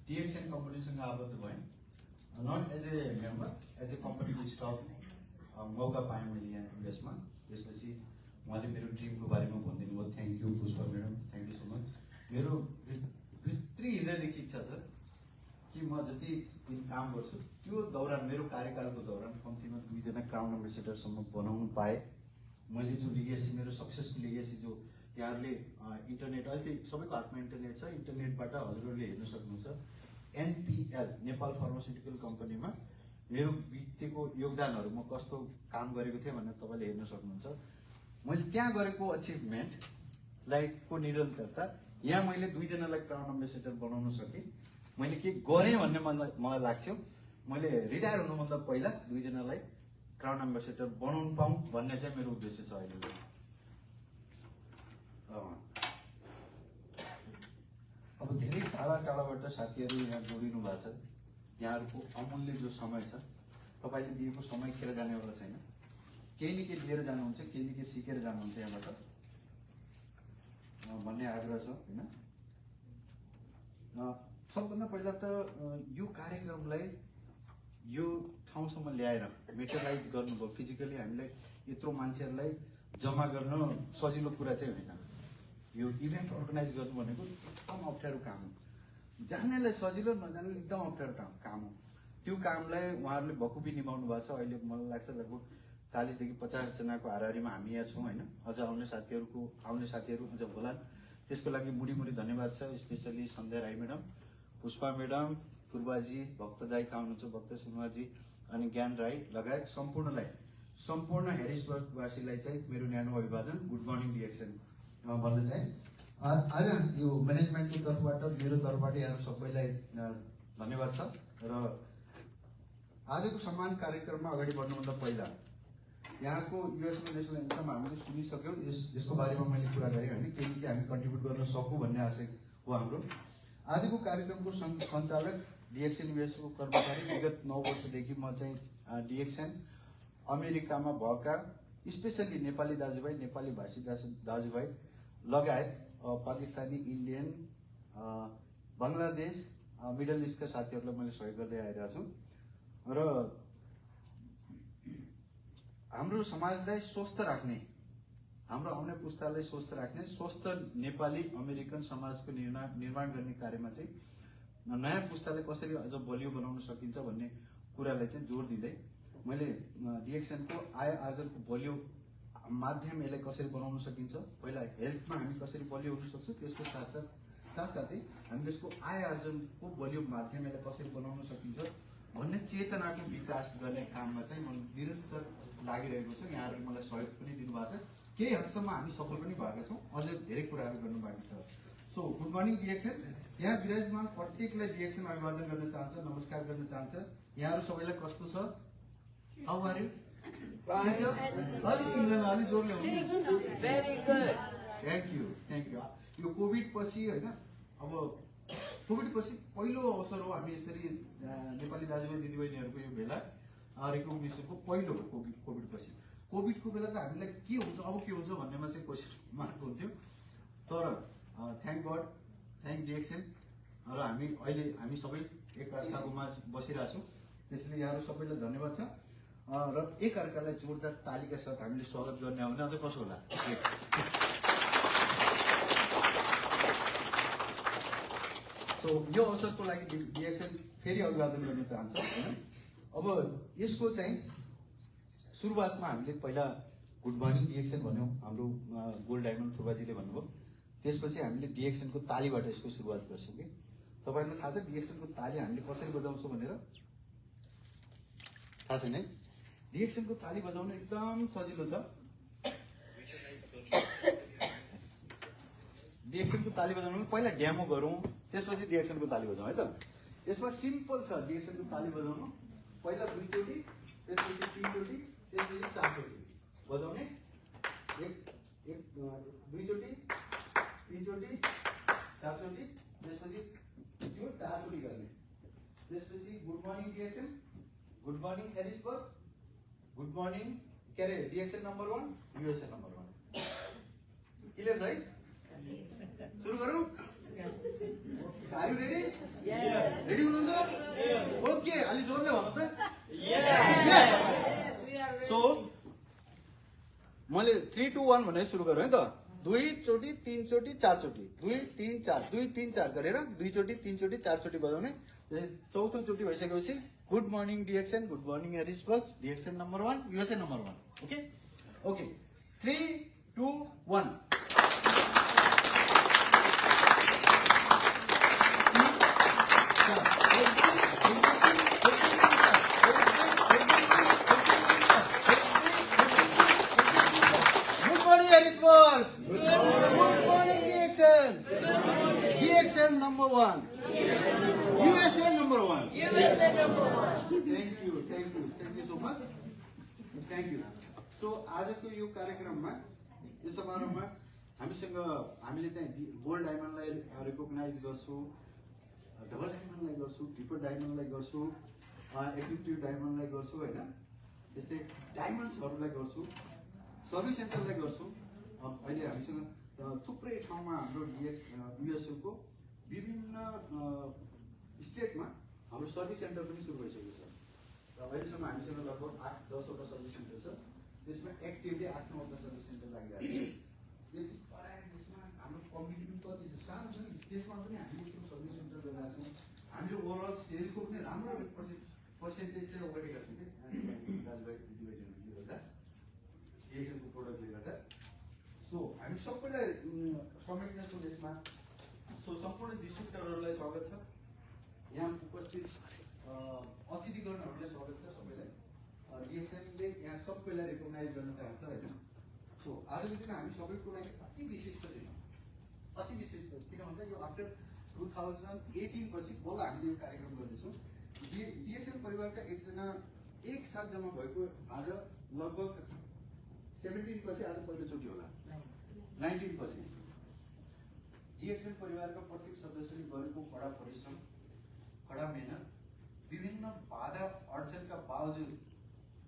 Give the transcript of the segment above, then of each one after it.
DXN कम्पनीसँग आबद्ध भएँ, not as a member, as a कम्पनीको स्टक मौका पाएँ मैले यहाँ इन्भेस्टमा। त्यसपछि उहाँले मेरो ड्रिमको बारेमा भनिदिनु भयो। Thank you Pushpa madam, thank you so much. मेरो भित्री हृदयदेखि इच्छा छ कि म जति दिन काम गर्छु त्यो दौरान, मेरो कार्यकालको दौरान कम्तीमा 2 जना क्राउन एम्बेसेडरसम्म बनाउनु पाएँ। मैले जो लिगेसी, मेरो सक्सेसको लिगेसी जो यहाँहरूले इन्टरनेट, अहिले सबैको हातमा इन्टरनेट छ, इन्टरनेटबाट हजुरहरूले हेर्न सक्नुहुन्छ। NPL नेपाल फार्मास्युटिकल कम्पनीमा मेरो बितेको योगदानहरू, म कस्तो काम गरेको थिएँ भनेर तपाईँले हेर्न सक्नुहुन्छ। मैले त्यहाँ गरेको अचिभमेन्टलाई को निरन्तरता, यहाँ मैले 2 जनालाई क्राउन एम्बेसेडर बनाउन सकेँ। मैले के गरेँ भन्ने मलाई लाग्थ्यो, मैले रिटायर हुनुभन्दा पहिला 2 जनालाई क्राउन एम्बेसेडर बनाउनु पाऊँ भन्ने चाहिँ मेरो उद्देश्य छ अहिले। अब धेरै टाढा टाढाबाट साथीहरू यहाँ जोडिनु भएको छ। यहाँहरूको अमूल्य जो समय छ, तपाईँले दिएको समय खेर जानेवाला छैन। केही न केही लिएर जानुहुन्छ, केही न केही सिकेर जानुहुन्छ यहाँबाट भन्ने आग्रह छ होइन। सबभन्दा पहिला त यो कार्यक्रमलाई यो ठाउँसम्म ल्याएर मेटेरियलाइज गर्नुभयो। फिजिकली हामीलाई यत्रो मान्छेहरूलाई जम्मा गर्न सजिलो कुरा चाहिँ होइन। यो इभेन्ट अर्गनाइज गर्नु भनेको एकदम अप्ठ्यारो काम हो। जान्नेलाई सजिलो, नजान्नेलाई एकदम अप्ठ्यारो काम हो। त्यो कामलाई उहाँहरूले बखुबी निभाउनु भएको छ। अहिले मलाई लाग्छ लगभग 40 देखि 50 जनाको हाराहारीमा हामी यहाँ छौँ होइन। अझ आउने साथीहरू अझ होलान्। त्यसको लागि मुडी धन्यवाद छ। स्पेसली सन्ध्या राई म्याडम, पुष्पा म्याडम, पूर्वाजी, भक्त दाई कहाँ हुनुहुन्छ, भक्त सुनवारजी अनि ज्ञान राई लगायत सम्पूर्ण हेरिसबर्गवासीलाई चाहिँ मेरो न्यानो अभिवादन, गुड मर्निङ डिएक्सन भन्न चाहे। आज यो म्यानेजमेन्टको तर्फबाट, मेरो तर्फबाट यहाँहरू सबैलाई धन्यवाद छ। र आजको सम्मान कार्यक्रममा अगाडि बढ्नुभन्दा पहिला यहाँको युएसको नेसनल एन्थम हामीले सुनिसक्यौँ। यसको बारेमा मैले कुरा गरेँ होइन, केही न केही हामी कन्ट्रिब्युट गर्न सकौँ भन्ने आशय हो हाम्रो। आजको कार्यक्रमको सञ्चालक डिएक्सन युएसको कर्मचारी, विगत 9 वर्षदेखि म चाहिँ डिएक्सन अमेरिकामा भएका स्पेसल्ली नेपाली दाजुभाइ, नेपाली भाषी दाजुभाइ लगायत पाकिस्तानी, इन्डियन, बङ्गलादेश, मिडल इस्टका साथीहरूलाई मैले सहयोग गर्दै आइरहेको छु। र हाम्रो समाजलाई स्वस्थ राख्ने, हाम्रो आउने पुस्तालाई स्वस्थ राख्ने, स्वस्थ नेपाली अमेरिकन समाजको निर्माण गर्ने कार्यमा चाहिँ नयाँ पुस्तालाई कसरी अझ बलियो बनाउन सकिन्छ भन्ने कुरालाई चाहिँ जोड दिँदै मैले डिएक्सनको आय आर्जनको बलियो माध्यम यसलाई कसरी बनाउन सकिन्छ, पहिला हेल्थमा हामी कसरी बलियो हुन सक्छौँ, त्यसको साथसाथै हामीले यसको आय आर्जनको बलियो माध्यम यसलाई कसरी बनाउन सकिन्छ भन्ने चेतनाको विकास गर्ने काममा चाहिँ म निरन्तर लागिरहेको छु। यहाँहरूले मलाई सहयोग पनि दिनुभएको छ। केही हदसम्म हामी सफल पनि भएका छौँ, अझ धेरै कुराहरू गर्नु बाँकी छ। So good morning DXN. यहाँ विराजमान प्रत्येकलाई डिएक्सन अभिवादन गर्न चाहन्छ, नमस्कार गर्न चाहन्छ। यहाँहरू सबैलाई कस्तो छ? How are you? अलि सुन्दैन, अलि जोरले हुनु। Thank you. यो कोभिड पछि होइन, अब कोभिड पछि पहिलो अवसर हो हामी यसरी नेपाली दाजुभाइ दिदीबहिनीहरूको यो भेला रिकग्निसनको पहिलो हो कोभिड पछि। कोभिडको बेला त हामीलाई के हुन्छ, अब के हुन्छ भन्नेमा चाहिँ क्वेसन मार्क हुन्थ्यो। तर थ्याङ्क गड, थ्याङ्क डिएक्सन। र हामी सबै एकअर्काको माझ बसिरहेको छौँ। त्यसले यहाँहरू सबैलाई धन्यवाद छ। र एकअर्कालाई जोरदार तालीका साथ हामीले स्वागत गर्ने हो भने अझ कसो होला। सो यो अवसरको लागि डिएक्सन फेरि अभिवादन गर्न चाहन्छ होइन। अब यसको चाहिँ सुरुवातमा हामीले पहिला गुड मर्निङ डिएक्सन भन्यौँ, हाम्रो गोल्ड डायमन्ड फुर्बाजीले भन्नुभयो। त्यसपछि हामीले डिएक्सनको तालीबाट यसको सुरुवात गर्छौँ कि तपाईँहरूलाई थाहा छ डिएक्सनको ताली हामीले कसरी बजाउँछौँ भनेर? थाहा छैन है? डिएक्सनको ताली बजाउन एकदम सजिलो छ। डिएक्सनको ताली बजाउनु पहिला डेमो गरौँ, त्यसपछि डिएक्सनको ताली बजाउँ है त। यसमा सिम्पल छ डिएक्सनको ताली बजाउनु। पहिला 2 चोटि, त्यसपछि 3 चोटि, त्यसपछि 4 चोटि बजाउने। 2 चोटि, 3 चोटि, 4 चोटि, त्यसपछि त्यो 4 चोटि गर्ने। त्यसपछि good morning Dixon, good morning Harrisburg, good morning के अरे Dixon number 1, USA number 1। Clear छ है? सुरु गरौँ? Are you ready? Yes. Ready हुनुहुन्छ? ओके, अलि जोरले भन्नुहोस् त। सो मैले 3 2 1 भनेर सुरु गरौँ है त। 2 चोटी 3 चोटी 4 चोटी 2 3 4 2 3 4 गरेर 2 चोटी 3 चोटी 4 चोटी बजाउने। चौथो चोटी भइसकेपछि good morning Dixon, good morning Harrisburg, Dixon number 1, USA number 1। Okay okay, 3 2 1। Number 1, USA number 1. Thank you so much. Thank you. So आजको यो कार्यक्रममा, यो समारोहमा हामीले चाहिँ गोल्ड डायमन्डलाई रिकग्नाइज गर्छौँ, डबल डायमन्डलाई गर्छौँ, ट्रिपल डायमन्डलाई गर्छौँ, एक्जिक्युटिभ डायमन्डलाई गर्छौँ होइन। त्यस्तै डायमन्ड्सहरूलाई गर्छौँ, सर्भिस सेन्टरलाई गर्छौँ। अहिले हामीसँग थुप्रै ठाउँमा हाम्रो युएसएको विभिन्न स्टेटमा हाम्रो सर्भिस सेन्टर पनि सुरु भइसकेको छ र अहिलेसम्म हामीसँग लगभग 8-10वटा सर्भिस सेन्टर छ। त्यसमा एक्टिभली 8-9वटा सर्भिस सेन्टर लागिरहेको छ। यति त्यसमा हाम्रो कम्पिटिटिभ कति छ, सानो छ नि, त्यसमा पनि हामीले त्यो सर्भिस सेन्टर गरिरहेको छौँ। हामीले ओभरअल सेल्सको पनि राम्रो पर्सेन्टेज चाहिँ ओगटेका छौँ कि दाजुभाइ दिदीबहिनीहरूले गर्दा, डिएक्सनको प्रोडक्टले गर्दा। सो हामी सबैलाई समेट्नेछौँ यसमा। सो सम्पूर्ण डिस्ट्रिब्युटरहरूलाई स्वागत छ, यहाँ उपस्थित अतिथिगणहरूलाई स्वागत छ सबैलाई। डिएक्सनले यहाँ सबैलाई रिकग्नाइज गर्न चाहन्छ होइन। सो आजको दिन हामी सबैको लागि अति विशिष्ट दिन, अति विशिष्ट किन भन्दा यो आफ्टर 2018 पछि बल्ल हामीले यो कार्यक्रम गर्दैछौँ। डिएक्सन परिवारका एकजना एकसाथ जम्मा भएको आज लगभग 17 पछि आज पहिलोचोटि होला, 19 पछि। डिएक्सन परिवारका प्रत्येक सदस्यले गरेको कडा परिश्रम, कडा मेहनत, विभिन्न बाधा अडचनका बावजुद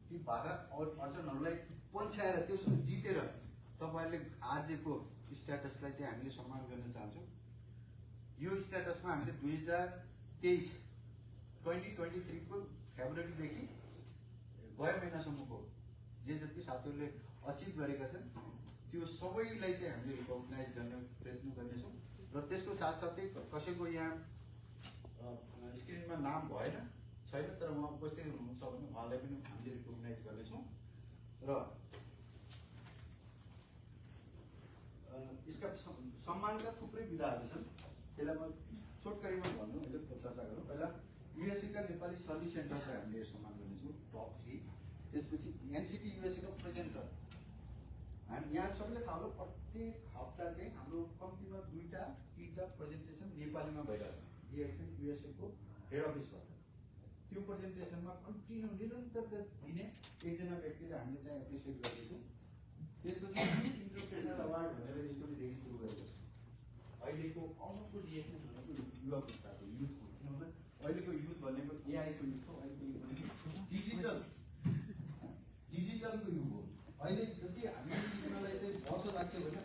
ती बाधा अडचनहरूलाई पन्छाएर त्यो जितेर तपाईँहरूले आजको स्ट्याटसलाई चाहिँ हामीले सम्मान गर्न चाहन्छौँ। यो स्ट्याटसमा हामीले 2023 को फेब्रुअरीदेखि गए महिनासम्मको जे जति साथीहरूले अचिभ गरेका छन् त्यो सबैलाई चाहिँ हामीले रिकग्नाइज गर्ने प्रयत्न गर्नेछौँ। र त्यसको साथसाथै कसैको यहाँ स्क्रिनमा नाम भएन छैन तर उहाँ उपस्थित हुनुहुन्छ भने उहाँलाई पनि हामीले रिकग्नाइज गर्नेछौँ। र यसका सम्मानका थुप्रै विधाहरू छन्, त्यसलाई म छोटकरीमा भन्नु अहिले चर्चा गरौँ। पहिला युएसएका नेपाली सर्भिस सेन्टरलाई हामीले सम्मान गर्नेछौँ, टप 3। त्यसपछि एनसिटी युएसएको प्रेजेन्टर, हामी यहाँ सबैले थाहा हो प्रत्येक हप्ता चाहिँ हाम्रो कम्तीमा 2-3टा प्रेजेन्टेसन नेपालीमा भइरहेछ डिएक्सन युएसएको हेड अफिसबाट। त्यो प्रेजेन्टेसनमा कन्टिन्यू निरन्तर दिने एकजना व्यक्तिले हामीले चाहिँ एप्रिसिएट गर्दैछौँ। त्यसपछि इन्टरप्रेनर अवार्ड भनेर एकचोटिदेखि सुरु गरेको छ। अहिलेको आउनुको डिएक्सन भनेको युवा पुस्ताको युथको, किनभने अहिलेको युथ भनेको एआईको युथ हो, अहिलेको युथ भनेको डिजिटलको युग हो। अहिले जति हामीले सिक्नलाई चाहिँ वर्ष लाग्थ्यो भने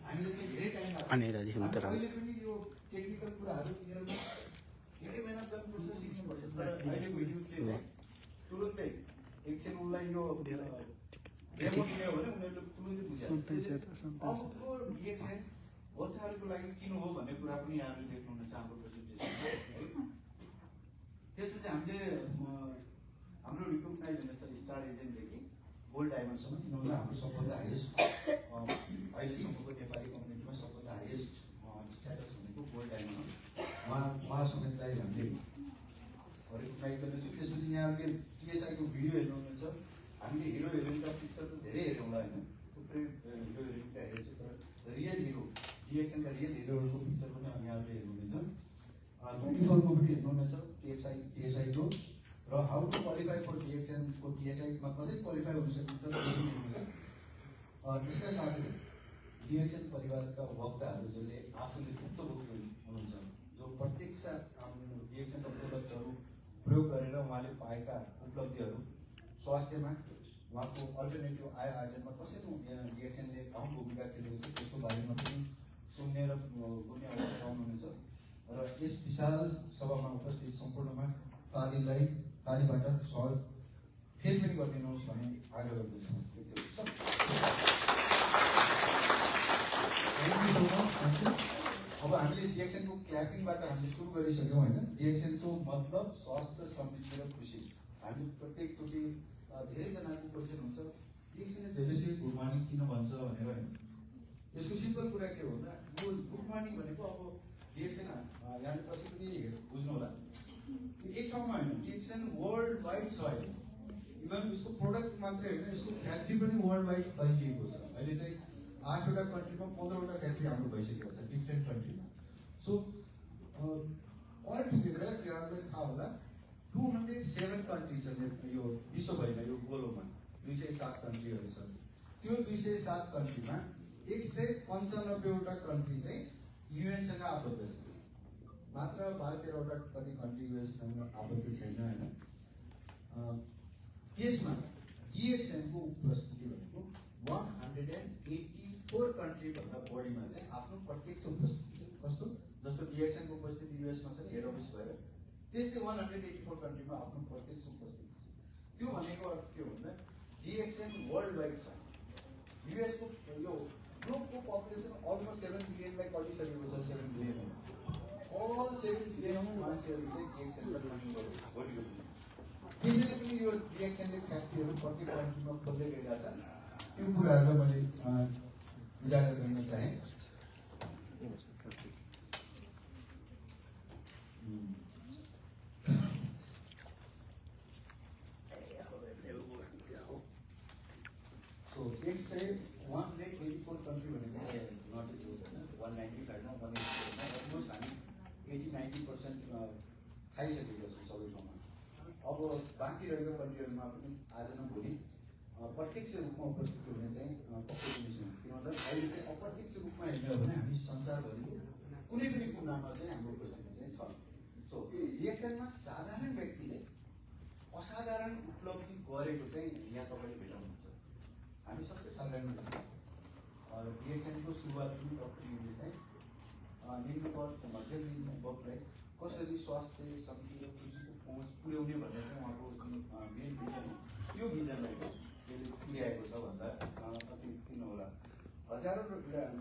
हामीले चाहिँ धेरै टाइम लाग्छ। अहिले पनि यो टेक्निकल कुराहरू यिनीहरूमा धेरै मेहनत गर्नुपर्छ, सिक्नुपर्छ। तर अहिलेको युथले चाहिँ तुरुन्तै एकछिन उनलाई यो डेमो दियो भने उनीहरूले तुरुन्तै बुझ्छ। अबको डिएक्सन बच्चाहरूको लागि किन हो भन्ने कुरा पनि यहाँले देख्नुहुनेछ हाम्रो प्रेजेन्टेसन। त्यसपछि हामीले हाम्रो रिकग्नाइज हुनेछ स्टार एजेन्टदेखि गोल्ड डायमन्डसम्म, किनभने हाम्रो सबभन्दा हाइएस्ट अहिलेसम्मको नेपाली कम्युनिटीमा सबभन्दा हाइएस्ट स्ट्याटस भनेको गोल्ड डायमन्ड हो। उहाँ समेतलाई हामीले रिकग्नाइज गर्नेछौँ। त्यसपछि यहाँहरूले टिएसआईको भिडियो हेर्नुहुनेछ। हामीले हिरो हिरोइनका पिक्चर त धेरै हेऱ्यौँ होला होइन, थुप्रै हिरो हिरोइनका हेरेको छ, तर रियल हिरो डिएक्सनका रियल हिरोहरूको पिक्चर पनि यहाँहरूले हेर्नुहुनेछ। 24 को पनि हेर्नुहुनेछ टिएसआईको, र हाउ टु क्वालिफाई फर डिएक्सनको टिएसआईमा कसरी क्वालिफाई हुन सकिन्छ त्यो पनि हेर्नुहुन्छ। यसका साथै डिएक्सन परिवारका वक्ताहरू जसले आफूले भुक्तभोगी हुनुहुन्छ, जो प्रत्यक्ष डिएक्सनका प्रोडक्टहरू प्रयोग गरेर उहाँले पाएका उपलब्धिहरू, स्वास्थ्यमा उहाँको अल्टरनेटिभ आय आर्जनमा कसरी डिएक्सनले अहम भूमिका खेलेको छ त्यसको बारेमा पनि विशाल सभामा उपस्थित सम्पूर्णमा तालीबाट सहयोग फेरि पनि गरिदिनुहोस् भन्ने आग्रह गर्दछु। अब हामीले डिएक्सएनको क्ल्यापिङबाट हामीले सुरु गरिसक्यौँ होइन। डिएक्सएनको मतलब स्वास्थ्य, समृद्धि र खुसी। हामी प्रत्येकचोटि धेरैजनाको क्वेसन हुन्छ डिएक्सएनले जहिलेसम्म गुड मर्निङ किन भन्छ भनेर होइन। यसको सिम्पल कुरा के हो भन्दा यो गुड मर्निङ भनेको अब डिएक्सएन यहाँले पछि पनि बुझ्नु होला एक ठाउँमा होइन, डिएक्सएन वर्ल्ड वाइड छ होइन। इभन उसको प्रोडक्ट मात्रै होइन, यसको फ्याक्ट्री पनि वर्ल्ड वाइड फैलिएको छ। अहिले चाहिँ 8वटा कन्ट्रीमा 15वटा फ्याक्ट्री हाम्रो भइसकेको छ डिफ्रेन्ट कन्ट्रीमा। सो अल टुगेदर यहाँलाई थाहा होला 207 कन्ट्री छन् यो विश्वभरिमा, यो गोलोमा 207 कन्ट्रीहरू छन्। त्यो 207 कन्ट्रीमा 195वटा कन्ट्री चाहिँ युएनसँग आबद्ध छ। मात्र 12-13वटा कति कन्ट्री युएनसँग आबद्ध छैन होइन। त्यसमा डिएक्सएनको उपस्थिति भनेको 184 कन्ट्रीभन्दा बढीमा चाहिँ आफ्नो प्रत्यक्ष उपस्थिति छ। कस्तो जस्तो डिएक्सएनको उपस्थिति युएसमा छ हेड अफिस भएर, त्यस्तै 184 कन्ट्रीमा आफ्नो प्रत्यक्ष उपस्थिति छ। त्यो भनेको अर्थ के हो भन्दा डिएक्सएन वर्ल्ड वाइड छ। युएसको यो ग्लोबको पपुलेसन अलमोस्ट 7 बिलियनलाई कटिसकेको छ। 7 बिलियन अल 7 बिलियन मान्छेहरू चाहिँ डिएक्सएनलाई सामिल गरेको। त्यसैले पनि यो डिएक्सएनले फ्याक्ट्रीहरू प्रत्येक कन्ट्रीमा खोल्दै गइरहेछ। त्यो कुराहरूलाई मैले उजागर गर्न चाहेँ। सो 184 कन्ट्री भनेको नट इज होइन, 195मा 184मा अलमोस्ट हामी 80-90% खाइसकेका छौँ सबै ठाउँमा। अब बाँकी रहेको कन्ट्रीहरूमा पनि आज न भोलि प्रत्यक्ष रूपमा उपस्थित हुने चाहिँ पक्कै पनि छौँ। किन भन्दा अहिले चाहिँ अप्रत्यक्ष रूपमा हेर्ने हो भने हामी संसारभरिको कुनै पनि कुनामा चाहिँ हाम्रो उपस्थिति चाहिँ छ। सो डिएक्सएनमा साधारण व्यक्तिले असाधारण उपलब्धि गरेको चाहिँ यहाँ तपाईँले भेटाउनुहुन्छ। हामी सबै साधारण डिएक्सएनको सुरुवात पनि डक्टरले चाहिँ निम्न वर्ग मध्यम निम्न वर्गलाई कसरी स्वास्थ्य, समृद्धि र खुसीको पहुँच पुर्याउने भन्ने चाहिँ उहाँको जुन मेन भिजन हो, त्यो भिजनलाई चाहिँ यसले पुर्याएको छ भन्दा अति किन होला। हजारौँ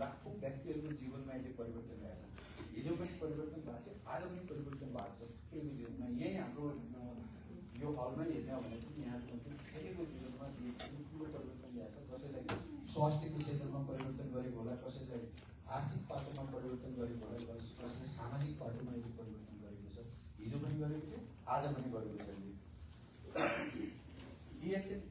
लाखौँ व्यक्तिहरूको जीवनमा अहिले परिवर्तन ल्याएको छ। हिजो पनि परिवर्तन भएको छ, आज पनि परिवर्तन भएको छ। केही जीवनमा यहीँ हाम्रो यो हलमै हेर्ने हो भने पनि यहाँको धेरैको जीवनमा ठुलो परिवर्तन ल्याएको छ। कसैलाई स्वास्थ्यको क्षेत्रमा परिवर्तन गरेको होला, कसैलाई आर्थिक पाटोमा परिवर्तन गरेको होला, कसैले सामाजिक पाटोमा यो परिवर्तन गरेको छ। हिजो पनि गरेको थियो, आज पनि गरेको छ। डिएक्सएन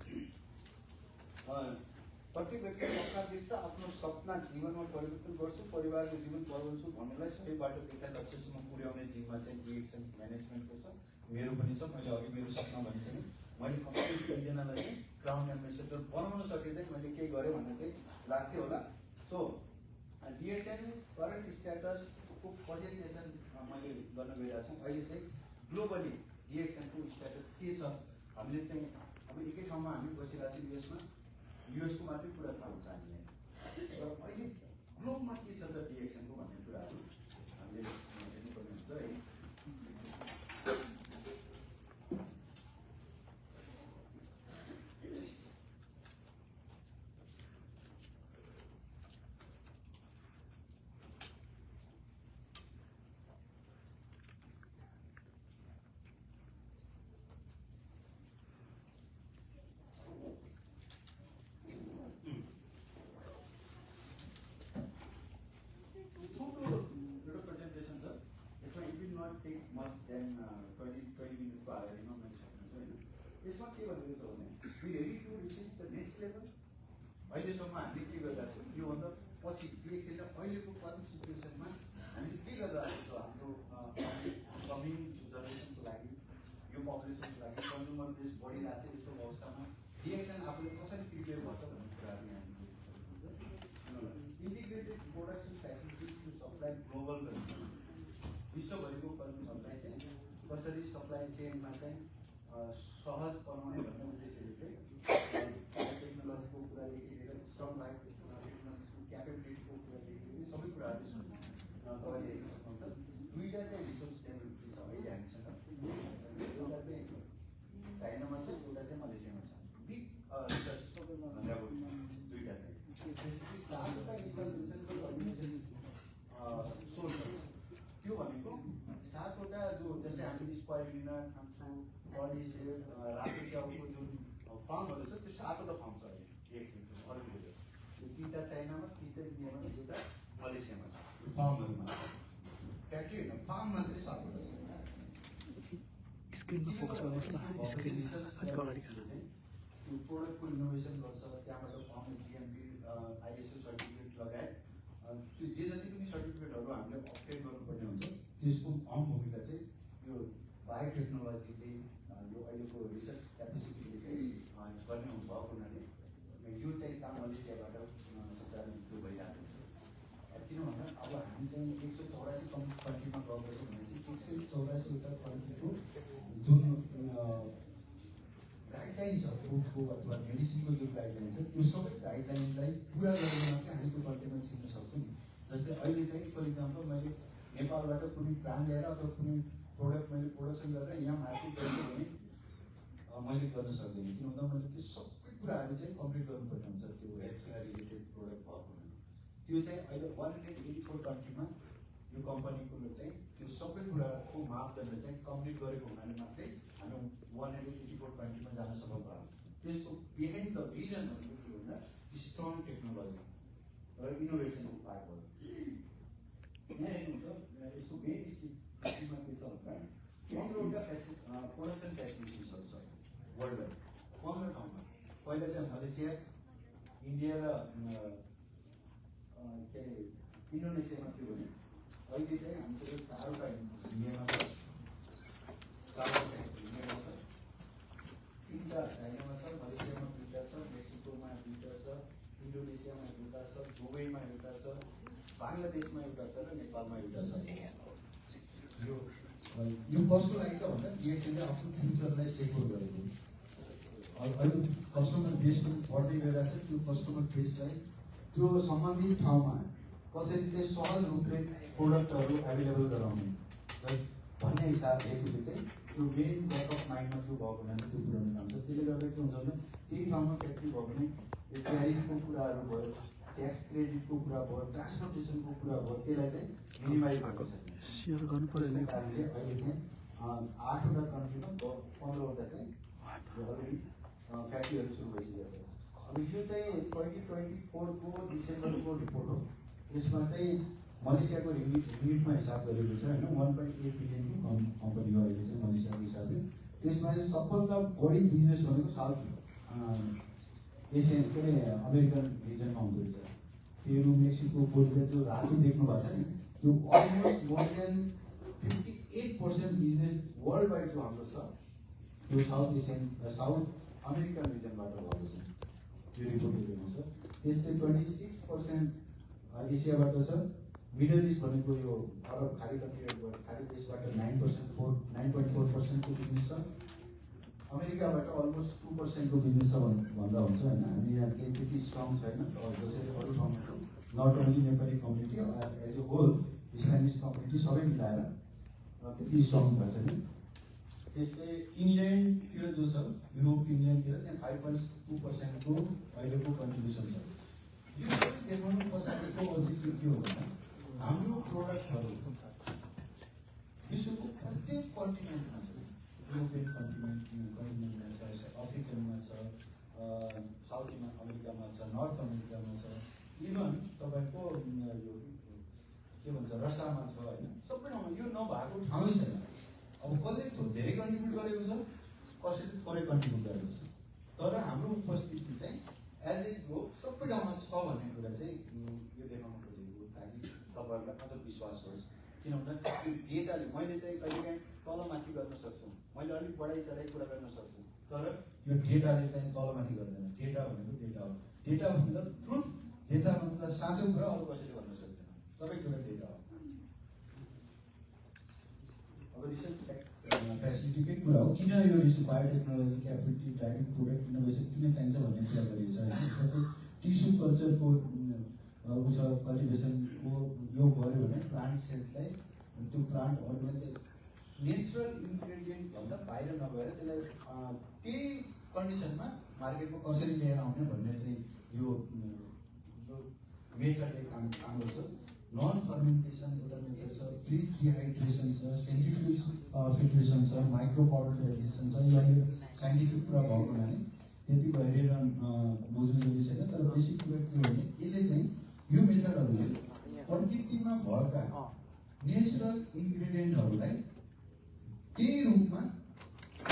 प्रत्येक व्यक्तिले सपना देख्छ, आफ्नो सपना जीवनमा परिवर्तन गर्छु, परिवारको जीवन बदल्छु भन्नेलाई सही बाटो देखाइ लक्ष्यसम्म पुर्याउने जिम्मा चाहिँ डिएक्सएन म्यानेजमेन्टको छ। मेरो पनि छ। मैले अघि मेरो सपना भनिसकेँ। मैले कम्प्लिट एकजनालाई चाहिँ क्राउन एम्बेसेडर बनाउन सके चाहिँ मैले केही गरेँ भन्ने चाहिँ लाग्थ्यो होला। सो डिएक्सएन करेन्ट स्ट्याटसको प्रेजेन्टेसन मैले गर्न गइरहेको छु। अहिले चाहिँ ग्लोबली डिएक्सएनको स्ट्याटस के छ हामीले चाहिँ अब एकै ठाउँमा हामी बसिरहेको छौँ युएसको मात्रै कुरा थाहा हुन्छ हामीलाई। तर अहिले ग्लोबमा के छ त डिएक्सएनको भन्ने कुराहरू हामीले हेर्नुपर्ने हुन्छ है। Take much than 20 minutes को आएर मैले सक्नुहुन्छ होइन। यसमा के भनेको छ भने we ready to receive the next level. अहिलेसम्म हामीले के गरिरहेको छौँ, योभन्दा पछि डिएक्सएनले अहिलेको करन्ट सिचुएसनमा हामीले के गरिरहेको छौँ हाम्रो कमिङ जेनेरेसनको लागि, यो पपुलेसनको लागि कन्ज्युमर बेस बढिरहेको छ। यस्तो अवस्थामा डिएक्सएन आफूले कसरी प्रिपेयर गर्छ भन्ने कुराहरू यहाँ integrated production facilities to supply global विश्वभरिको कन्ज्युमरलाई चाहिँ कसरी सप्लाई चेनमा चाहिँ सहज बनाउने भन्ने उद्देश्यले चाहिँ टेक्नोलोजीको कुरादेखि लिएर स्ट्रङ टेक्नोलोजीको क्यापेबिलिटीको कुरादेखि लिएर सबै कुराहरू तपाईँले हेर्न सक्नुहुन्छ। दुईवटा चाहिँ रिसोर्स टेबल चाइनामा छ, एउटा चाहिँ मलेसियामा छ। बिग रिसर्च दुईटा चाहिँ सातवटा इन्स्टलेसनको सोर्स त्यो भनेको सातवटा जो जस्तै हामीले स्पाइरुलिना खान्छौँ, कर्डिसेप, रातो च्याउको जुन फर्महरू छ त्यो सातवटा फर्म छ अहिले अर्को त्यो तिनवटा चाइनामा, तिनवटा इन्डियामा, एउटा मलेसियामा छ फर्महरूमा। फ्याक्ट्री होइन, फार्म मात्रै सातवटा छ। स्क्रिनमा फोकस गर्नुहोस् न, स्क्रिन अलिक अगाडि त्यो प्रोडक्टको इनोभेसन गर्छ, त्यहाँबाट पाउने जिएमपी, आइएसओ सर्टिफिकेट लगायत त्यो जे जति पनि सर्टिफिकेटहरू हामीले अप्टेन गर्नुपर्ने हुन्छ, त्यसको अहम भूमिका चाहिँ यो बायोटेक्नोलोजीले यो अहिलेको रिसर्च क्यापेसिटीले चाहिँ गर्ने भएको हुनाले यो चाहिँ काम मलेसियाबाट सुचारू त्यो भइरहेको छ। किन भन्दा अब हामी चाहिँ 184 कन्ट्रीमा गर्दैछौँ भनेपछि 184वटा कन्ट्रीको जुन गाइडलाइन छ फुडको अथवा मेडिसिनको जुन गाइडलाइन छ त्यो सबै गाइडलाइनलाई पुरा गरेर मात्रै हामी त्यो कन्ट्रीमा छिर्न सक्छौँ नि। जस्तै अहिले चाहिँ फर इक्जाम्पल मैले नेपालबाट कुनै ब्रान्ड ल्याएर अथवा कुनै प्रोडक्ट मैले प्रोडक्सन गरेर यहाँ मार्केट गर्छु भने मैले गर्न सक्दिनँ। किन भन्दा मैले त्यो सबै कुराहरू चाहिँ कम्प्लिट गर्नुपर्ने हुन्छ त्यो हेल्थसँग रिलेटेड प्रोडक्ट भएको हुनाले। त्यो चाहिँ अहिले 184 कन्ट्रीमा यो कम्पनीको चाहिँ त्यो सबै कुराको मापदण्ड चाहिँ कम्प्लिट गरेको हुनाले मात्रै हामी 184 कन्ट्रीमा जान सफल भयौँ। त्यसको बिहाइन्ड द रिजन भनेको के भन्दा स्ट्रङ टेक्नोलोजी र इनोभेसनको पार्ट हो। यहाँ हेर्नुहुन्छ यसको मेन स्थितिमा के छ भन्दा 15वटा प्रोडक्सन फेसिलिटिजहरू छ वर्ल्डवाइड 15 ठाउँमा। पहिला चाहिँ मलेसिया, इन्डिया र के अरे इन्डोनेसियामा थियो भने अहिले चाहिँ हामीसँग 4वटा इन्डियामा छ, 4वटा इन्डियामा छ, 3टा चाइनामा छ, मलेसियामा 2टा छ, मेक्सिकोमा 2टा छ, इन्डोनेसियामा 2टा छ, दुबईमा 1टा छ, बाङ्लादेशमा 1टा छ र नेपालमा 1टा छ। यो कसको लागि त भन्दा डिएसएले आफ्नो फ्युचरलाई सेक्योर गरेको। अहिले कस्टमर बेस पनि बढ्दै गइरहेको छ। त्यो कस्टमर बेसलाई त्यो सम्बन्धित ठाउँमा कसरी चाहिँ सहज रूपले प्रोडक्टहरू एभाइलेबल गराउने भन्ने हिसाबले चाहिँ त्यो मेन ब्याक अफ माइन्डमा त्यो भएको हुनाले त्यो पुऱ्याउने काम छ। त्यसले गर्दा के हुन्छ भने त्यही ठाउँमा फ्याक्ट्री भयो भने यो ट्यारिफको कुराहरू भयो, ट्याक्स क्रेडिटको कुरा भयो, ट्रान्सपोर्टेसनको कुरा भयो, त्यसलाई चाहिँ मिनिमाइज गर्न सकिन्छ। सेयर गर्नु पर्यो नि। कारणले अहिले चाहिँ 8वटा कन्ट्रीमा 15वटा चाहिँ अलरेडी फ्याक्ट्रीहरू सुरु भइसकेको छ। अब यो चाहिँ 2024को डिसेम्बरको रिपोर्ट हो। यसमा चाहिँ मलेसियाको युनिटमा हिसाब गरेको छ होइन, 1.8 बिलियनको कम्पनी हो अहिले चाहिँ मलेसियाको हिसाबले। त्यसमा चाहिँ सबभन्दा बढी बिजनेस भनेको साउथ एसियन के अरे अमेरिकन रिजनमा हुँदो रहेछ। पेरू, मेक्सिको, कोरिया जो रातो देख्नु भएको छ नि त्यो almost more than 58% business world wide जो हाम्रो छ त्यो साउथ अमेरिकन रिजनबाट भएको छ। यो रिपोर्टले देखाउँछ। त्यस्तै 26% एसियाबाट छ। मिडल इस्ट भनेको यो अरब खाडी कन्ट्रीबाट, खाडी देशबाट 9.4%को बिजनेस छ। अमेरिकाबाट अलमोस्ट 2%को बिजनेस छ भन्दा हुन्छ होइन। हामी यहाँ केही त्यति स्ट्रङ छैन जसरी अरू ठाउँमा छ। Not only Nepali community as a whole Spanish community सबै मिलाएर त्यति स्ट्रङ भएको छैन। त्यस्तै इङ्ल्यान्डतिर जो छ, युरोप इङ्ल्यान्डतिर त्यहाँ 5.2%को अहिलेको कन्ट्रिब्युसन छ। यो देखाउनु पछाडिको औचित्य के हो भन्दा हाम्रो प्रोडक्टहरू विश्वको प्रत्येक कन्टिनेन्टमा छ। युरोपियन कन्टिनेन्टमा छ, अफ्रिकनमा छ, साउथ अमेरिकामा छ, नर्थ अमेरिकामा छ, इभन तपाईँको यो के भन्छ रसियामा छ होइन। सबै ठाउँमा यो नभएको ठाउँै छैन। अब कसले धेरै कन्ट्रिब्युट गरेको छ, कसैले थोरै कन्ट्रिब्युट गरेको छ, तर हाम्रो उपस्थिति चाहिँ एज इट गो सबै ठाउँमा छ भन्ने कुरा चाहिँ यो देखाउन खोजेको ताकि तपाईँहरूलाई अझ विश्वास होस्। किन भन्दा त्यो डेटाले मैले चाहिँ कहिलेकाहीँ तलमाथि गर्न सक्छु, मैले अलिक बढाइ चढाइ कुरा गर्न सक्छु, तर यो डेटाले चाहिँ तलमाथि गर्दैन। डेटा भनेको डेटा हो। डेटा भन्दा ट्रुथ, डेटा भन्दा साँचो कुरा अरू कसैले भन्न सक्दैन। सबै कुरा डेटा हो। अब रिसर्च फेसिलिटीकै कुरा हो। किन यो research biotechnology capability driving product innovation किन चाहिन्छ भन्ने कुरा गरिएको छ। यसमा चाहिँ टिस्यु कल्चरको उस कल्टिभेसनको यो गऱ्यो भने प्लान्ट सेल्सलाई त्यो प्लान्टहरूलाई चाहिँ नेचुरल इन्ग्रेडियन्ट भन्दा बाहिर नगएर त्यसलाई त्यही कन्डिसनमा मार्केटमा कसरी लिएर आउने भन्ने चाहिँ यो मेथडले काम गर्छ। नन फर्मेन्टेसन एउटा मेथड छ, फ्रिज डिहाइड्रेसन छ, सेन्ट्रिफ्युज फिल्ट्रेसन छ, माइक्रो पाउडराइजेसन छ। यो अहिले साइन्टिफिक कुरा भएको हुनाले त्यति गरेर बुझ्नु जरुरी छैन, तर बेसिक कुरा के हो भने यसले चाहिँ यो मेथडहरूले प्रकृतिमा भएका नेचुरल इन्ग्रेडियन्टहरूलाई त्यही रूपमा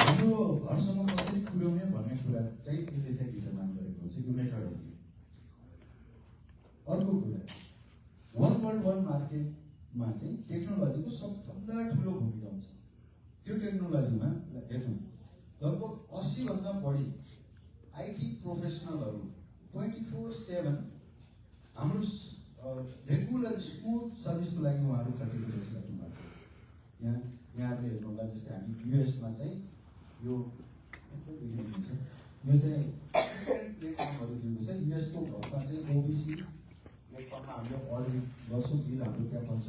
हाम्रो घरसम्म कसरी पुर्याउने भन्ने कुरा चाहिँ यसले चाहिँ डिटरमाइन गरेको हुन्छ यो मेथडहरूले। अर्को कुरा, वर्ल्ड मार्केटमा चाहिँ टेक्नोलोजीको सबभन्दा ठुलो भूमिका हुन्छ। त्यो टेक्नोलोजीमा हेर्नु लगभग 80 भन्दा बढी आइटी प्रोफेसनलहरू 24/7 हाम्रो रेगुलर स्मुथ सर्भिसको लागि उहाँहरू खटिरहेको भएको छ। यहाँले हेर्नुहोला, जस्तै हामी युएसमा चाहिँ यो देखिनुहुन्छ, यो चाहिँ प्लेटफर्महरू दिएको छ। युएसको घरमा चाहिँ ओबिसी प्लेटफर्ममा हामीले अडिट गर्छौँ, बिल हाम्रो त्यहाँ पर्छ।